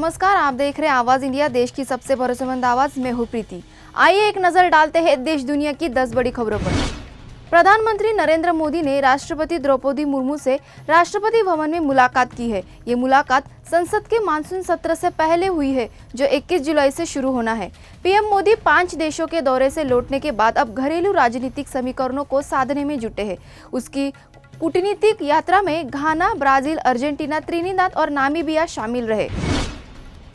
नमस्कार, आप देख रहे हैं आवाज इंडिया, देश की सबसे भरोसेमंद आवाज। मैं हूं प्रीति। आइए एक नजर डालते हैं देश दुनिया की 10 बड़ी खबरों पर। प्रधानमंत्री नरेंद्र मोदी ने राष्ट्रपति द्रौपदी मुर्मू से राष्ट्रपति भवन में मुलाकात की है। ये मुलाकात संसद के मानसून सत्र से पहले हुई है, जो 21 जुलाई से शुरू होना है। पीएम मोदी 5 देशों के दौरे से लौटने के बाद अब घरेलू राजनीतिक समीकरणों को साधने में जुटे हैं। उसकी कूटनीतिक यात्रा में घाना, ब्राजील, अर्जेंटीना, त्रिनिदाद और नामीबिया शामिल रहे।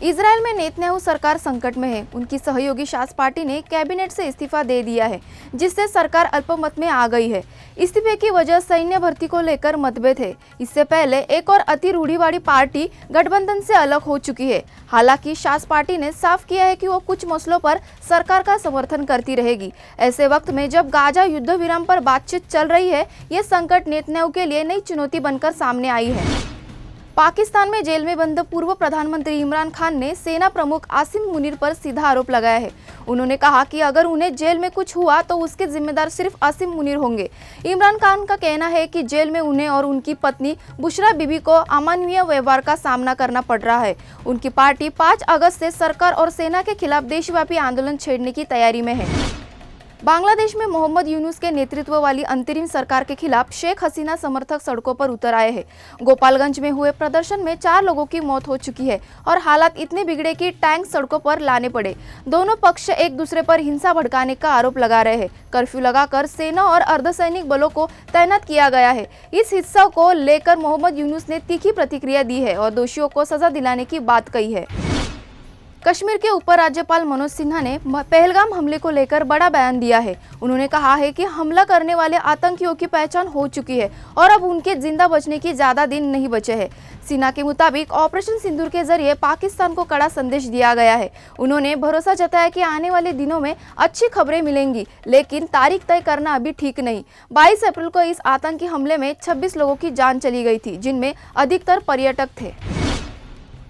इजरायल में नेतन्याहू सरकार संकट में है। उनकी सहयोगी शास पार्टी ने कैबिनेट से इस्तीफा दे दिया है, जिससे सरकार अल्पमत में आ गई है। इस्तीफे की वजह सैन्य भर्ती को लेकर मतभेद है। इससे पहले एक और अति रूढ़िवादी पार्टी गठबंधन से अलग हो चुकी है। हालांकि शास पार्टी ने साफ किया है कि वो कुछ मसलों पर सरकार का समर्थन करती रहेगी। ऐसे वक्त में जब गाजा युद्ध विराम पर बातचीत चल रही है, ये संकट नेतन्याहू के लिए नई चुनौती बनकर सामने आई है। पाकिस्तान में जेल में बंद पूर्व प्रधानमंत्री इमरान खान ने सेना प्रमुख आसिम मुनीर पर सीधा आरोप लगाया है। उन्होंने कहा कि अगर उन्हें जेल में कुछ हुआ तो उसके जिम्मेदार सिर्फ आसिम मुनीर होंगे। इमरान खान का कहना है कि जेल में उन्हें और उनकी पत्नी बुशरा बीबी को अमानवीय व्यवहार का सामना करना पड़ रहा है। उनकी पार्टी 5 अगस्त से सरकार और सेना के खिलाफ देशव्यापी आंदोलन छेड़ने की तैयारी में है। बांग्लादेश में मोहम्मद यूनुस के नेतृत्व वाली अंतरिम सरकार के खिलाफ शेख हसीना समर्थक सड़कों पर उतर आए हैं। गोपालगंज में हुए प्रदर्शन में 4 लोगों की मौत हो चुकी है और हालात इतने बिगड़े कि टैंक सड़कों पर लाने पड़े। दोनों पक्ष एक दूसरे पर हिंसा भड़काने का आरोप लगा रहे हैं। कर्फ्यू लगाकर सेना और अर्धसैनिक बलों को तैनात किया गया है। इस हिस्सा को लेकर मोहम्मद यूनुस ने तीखी प्रतिक्रिया दी है और दोषियों को सजा दिलाने की बात कही है। कश्मीर के उपराज्यपाल मनोज सिन्हा ने पहलगाम हमले को लेकर बड़ा बयान दिया है। उन्होंने कहा है कि हमला करने वाले आतंकियों की पहचान हो चुकी है और अब उनके जिंदा बचने की ज्यादा दिन नहीं बचे हैं। सिन्हा के मुताबिक ऑपरेशन सिंदूर के जरिए पाकिस्तान को कड़ा संदेश दिया गया है। उन्होंने भरोसा जताया कि आने वाले दिनों में अच्छी खबरें मिलेंगी, लेकिन तारीख तय करना अभी ठीक नहीं। 22 अप्रैल को इस आतंकी हमले में 26 लोगों की जान चली गई थी, जिनमें अधिकतर पर्यटक थे।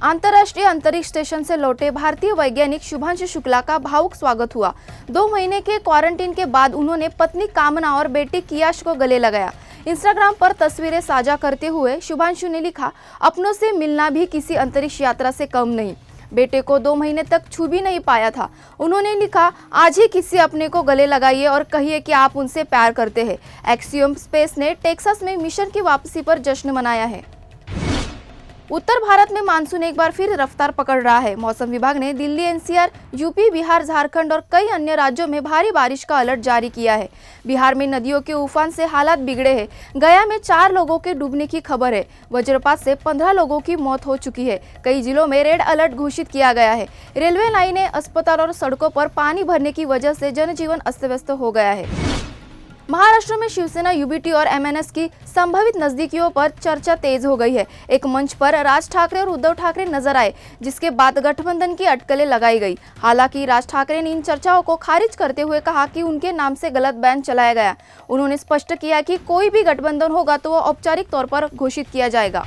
अंतर्राष्ट्रीय अंतरिक्ष स्टेशन से लौटे भारतीय वैज्ञानिक शुभांशु शुक्ला का भावुक स्वागत हुआ। 2 महीने के क्वारंटीन के बाद उन्होंने पत्नी कामना और बेटी कियाश को गले लगाया। इंस्टाग्राम पर तस्वीरें साझा करते हुए शुभांशु ने लिखा, अपनों से मिलना भी किसी अंतरिक्ष यात्रा से कम नहीं। बेटे को 2 महीने तक छू भी नहीं पाया था। उन्होंने लिखा, आज ही किसी अपने को गले लगाइए और कहिए कि आप उनसे प्यार करते हैं। एक्सियोम स्पेस ने टेक्सास में मिशन की वापसी पर जश्न मनाया है। उत्तर भारत में मानसून एक बार फिर रफ्तार पकड़ रहा है। मौसम विभाग ने दिल्ली, एनसीआर, यूपी, बिहार, झारखंड और कई अन्य राज्यों में भारी बारिश का अलर्ट जारी किया है। बिहार में नदियों के उफान से हालात बिगड़े हैं। गया में 4 लोगों के डूबने की खबर है। वज्रपात से 15 लोगों की मौत हो चुकी है। कई जिलों में रेड अलर्ट घोषित किया गया है। रेलवे लाइनें, अस्पताल और सड़कों पर पानी भरने की वजह से जनजीवन अस्त व्यस्त हो गया है। महाराष्ट्र में शिवसेना, यूबीटी और एमएनएस की संभावित नजदीकियों पर चर्चा तेज हो गई है। एक मंच पर राज ठाकरे और उद्धव ठाकरे नजर आए, जिसके बाद गठबंधन की अटकलें लगाई गई। हालांकि राज ठाकरे ने इन चर्चाओं को खारिज करते हुए कहा कि उनके नाम से गलत बयान चलाया गया। उन्होंने स्पष्ट किया कि कोई भी गठबंधन होगा तो वो औपचारिक तौर पर घोषित किया जाएगा।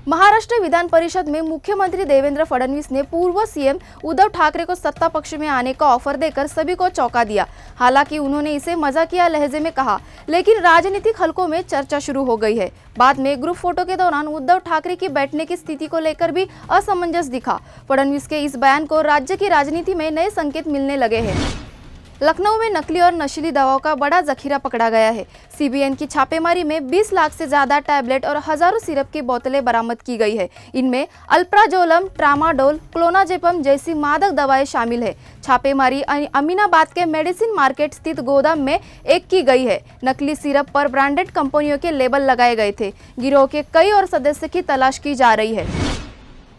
महाराष्ट्र विधान परिषद में मुख्यमंत्री देवेंद्र फडणवीस ने पूर्व सीएम उद्धव ठाकरे को सत्ता पक्ष में आने का ऑफर देकर सभी को चौंका दिया। हालांकि उन्होंने इसे मजाकिया लहजे में कहा, लेकिन राजनीतिक हलकों में चर्चा शुरू हो गई है। बाद में ग्रुप फोटो के दौरान उद्धव ठाकरे की बैठने की स्थिति को लेकर भी असमंजस दिखा। फडणवीस के इस बयान को राज्य की राजनीति में नए संकेत मिलने लगे हैं। लखनऊ में नकली और नशीली दवाओं का बड़ा जखीरा पकड़ा गया है। सीबीएन की छापेमारी में 20 लाख से ज्यादा टैबलेट और हजारों सिरप की बोतलें बरामद की गई है। इनमें अल्प्राजोलम, ट्रामाडोल, क्लोनाजेपम जैसी मादक दवाएं शामिल है। छापेमारी अमीनाबाद के मेडिसिन मार्केट स्थित गोदाम में की गई है। नकली सिरप पर ब्रांडेड कंपनियों के लेबल लगाए गए थे। गिरोह के कई और सदस्य की तलाश की जा रही है।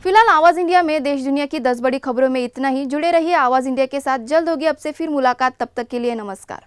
फिलहाल आवाज इंडिया में देश दुनिया की 10 बड़ी खबरों में इतना ही। जुड़े रहिए आवाज इंडिया के साथ। जल्द होगी आपसे फिर मुलाकात। तब तक के लिए नमस्कार।